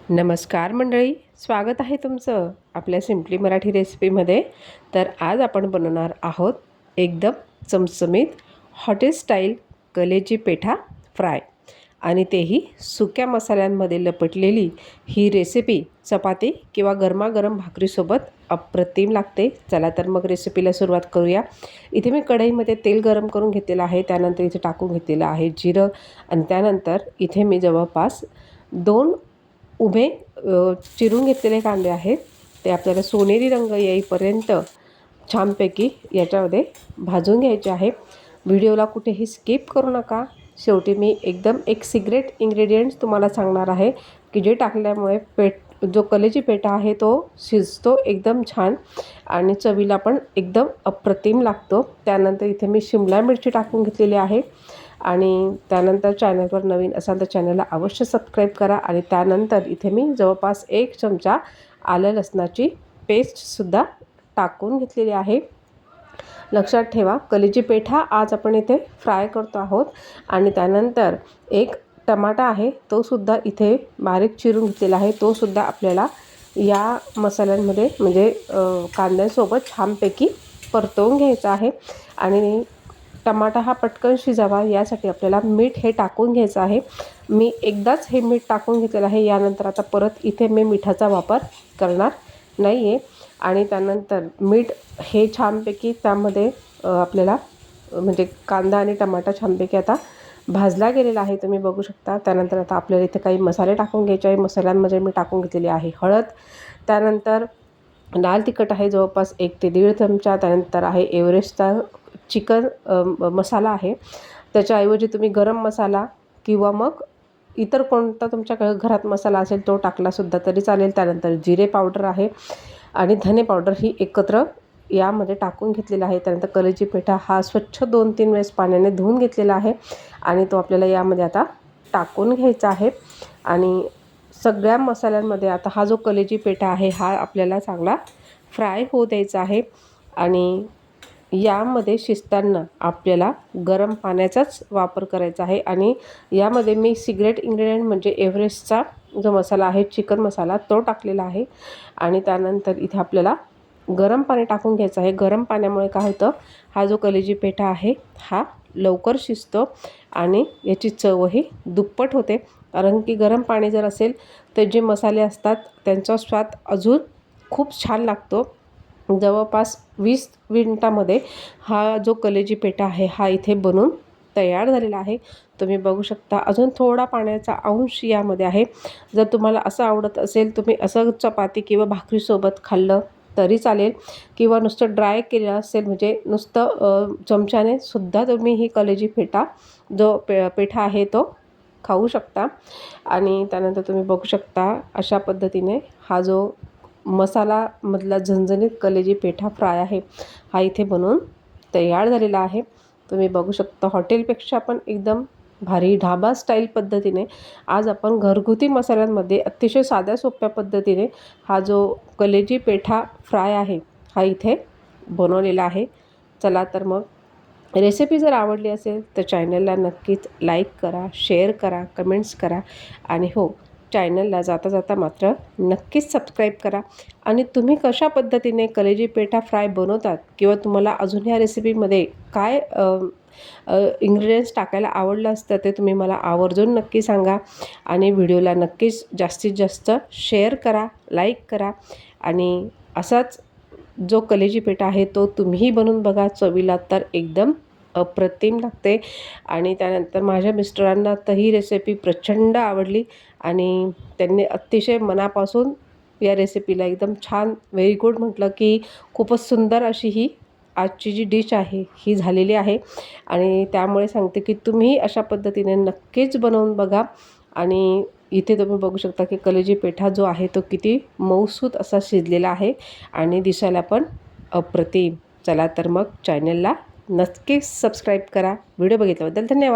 नमस्कार मंडळी, स्वागत आहे तुमचं आपल्या सिम्पली मराठी रेसिपीमध्ये। तर आज आपण बनवणार आहोत एकदम चमचमीत हॉटेल स्टाईल कलेजी पेठा फ्राय, आणि तेही सुक्या मसाल्यांमध्ये लपटलेली ही रेसिपी चपाती किंवा गरमागरम भाकरीसोबत अप्रतिम लागते। चला तर मग रेसिपीला सुरुवात करूया। इथे मी कढईमध्ये तेल गरम करून घेतलेलं आहे, त्यानंतर इथे टाकून घेतलेलं आहे जिरं, आणि त्यानंतर इथे मी जवळपास 2 उभे चिरून घेतलेले कांदे आहेत। ते आपल्याला सोनेरी रंग येईपर्यंत छानपैकी याच्यामध्ये भाजून घ्यायचे आहे। व्हिडिओला कुठेही स्किप करू नका। शेवटी मी एकदम एक सिक्रेट इन्ग्रेडियंट्स तुम्हाला सांगणार आहे की जे टाकल्यामुळे जो कलेजी पेठा आहे तो शिजतो एकदम छान आणि चवीला पण एकदम अप्रतिम लागतो। त्यानंतर इथे मी शिमला मिरची टाकून घेतलेली आहे, आणि त्यानंतर चॅनलवर नवीन असाल तर चॅनलला अवश्य सबस्क्राईब करा। आणि त्यानंतर इथे मी जवळपास 1 चमचा आलं लसणाची पेस्टसुद्धा टाकून घेतलेली आहे। लक्षात ठेवा, कलेजी पेठा आज आपण इथे फ्राय करतो आहोत। आणि त्यानंतर एक टमाटा आहे, तो सुद्धा इथे बारीक चिरून घेतलेला आहे। तो सुद्धा आपल्याला या मसाल्यांमध्ये म्हणजे कांद्यांसोबत छानपैकी परतवून घ्यायचा आहे। आणि टमाटा हा पटकन शिजावा यासाठी आपल्याला मीठ हे टाकून घ्यायचं आहे। मी एकदाच हे मीठ टाकून घेतलेलं आहे, यानंतर आता परत इथे मी मिठाचा वापर करणार नाही आहे। आणि त्यानंतर मीठ हे छानपैकी त्यामध्ये आपल्याला म्हणजे कांदा आणि टमाटा छानपैकी आता भाजला गेलेला आहे, तुम्ही बघू शकता। त्यानंतर आता आपल्याला इथे काही मसाले टाकून घ्यायचे आहे। मसाल्यांमध्ये मी टाकून घेतलेली आहे हळद, त्यानंतर लाल तिखट आहे जवळपास 1 ते 1.5 चमचा, त्यानंतर आहे एव्हरेस्टचा चिकन मसाला आहे। त्याच्याऐवजी तुम्ही गरम मसाला किंवा मग इतर कोणता तुमच्याकडे घरात मसाला असेल तो टाकलासुद्धा तरी चालेल। त्यानंतर जिरे पावडर आहे आणि धने पावडर ही एकत्र यामध्ये टाकून घेतलेला आहे। त्यानंतर कलेजी पेठा हा स्वच्छ 2-3 वेळेस पाण्याने धुवून घेतलेला आहे, आणि तो आपल्याला यामध्ये आता टाकून घ्यायचा आहे। आणि सगळ्या मसाल्यांमध्ये आता हा जो कलेजी पेठा आहे हा आपल्याला चांगला फ्राय होऊ द्यायचा आहे। आणि यामध्ये शिजताना आपल्याला गरम पाण्याचाच वापर करायचा आहे। आणि यामध्ये मी सिक्रेट इन्ग्रेडियंट म्हणजे एव्हरेस्टचा जो मसाला आहे, चिकन मसाला, तो टाकलेला आहे। आणि त्यानंतर इथे आपल्याला गरम पाणी टाकून घ्यायचं आहे। गरम पाण्यामुळे काय होतं, हा जो कलेजी पेठा आहे हा लवकर शिजतो आणि याची चवही दुप्पट होते। कारण की गरम पाणी जर असेल तर जे मसाले असतात त्यांचा स्वाद अजून खूप छान लागतो। जवळपास 20 मिनिटामध्ये हा जो कलेजी पेठा आहे हा इथे बनून तयार झालेला आहे, तुम्ही बघू शकता। अजून थोडा पाण्याचा अंश यामध्ये आहे। जर तुम्हाला असं आवडत असेल, तुम्ही असं चपाती किंवा भाकरीसोबत खाल्लं तरी चालेल, किंवा नुसतं ड्राय केलं असेल म्हणजे नुसतं चमच्याने सुद्धा तुम्ही ही कलेजी पेठा जो पेठा आहे तो खाऊ शकता। आणि त्यानंतर तुम्ही बघू शकता अशा पद्धतीने हा जो मसालामधला झणझणीत कलेजी पेठा फ्राय आहे हा इथे बनवून तयार झालेला आहे, तुम्ही बघू शकता। हॉटेलपेक्षा पण एकदम भारी ढाबा स्टाईल पद्धतीने आज आपण घरगुती मसाल्यांमध्ये अतिशय साध्या सोप्या पद्धतीने हा जो कलेजी पेठा फ्राय आहे हा इथे बनवलेला आहे। चला तर मग रेसिपी जर आवडली असेल तर चॅनलला नक्कीच लाईक करा, शेअर करा, कमेंट्स करा, आणि हो, चॅनलला जाता जाता मात्र नक्कीच सबस्क्राईब करा। आणि तुम्ही कशा पद्धतीने कलेजी पेठा फ्राय बनवतात किंवा तुम्हाला अजून ह्या रेसिपीमध्ये काय इन्ग्रेडियंट्स टाकायला आवडलं असतं ते तुम्ही मला आवर्जून नक्की सांगा। आणि व्हिडिओला नक्कीच जास्तीत जास्त शेअर करा, लाईक करा, आणि असाच जो कलेजी पेठा आहे तो तुम्हीही बनवून बघा। चवीला तर एकदम अप्रतिम लागते। आणि त्यानंतर माझ्या मिस्टरांना तर ही रेसिपी प्रचंड आवडली, आणि त्यांनी अतिशय मनापासून या रेसिपीला एकदम छान, व्हेरी गुड म्हटलं की खूपच सुंदर अशी ही आजची जी डिश आहे ही झालेली आहे। आणि त्यामुळे सांगते की तुम्ही अशा पद्धतीने नक्कीच बनवून बघा। आणि इथे तुम्ही बघू शकता की कलेजी पेठा जो आहे तो किती मऊसूत असा शिजलेला आहे आणि दिसायला पण अप्रतिम। चला तर मग चॅनलला नक्कीच सबस्क्राईब करा। व्हिडिओ बघितल्याबद्दल धन्यवाद।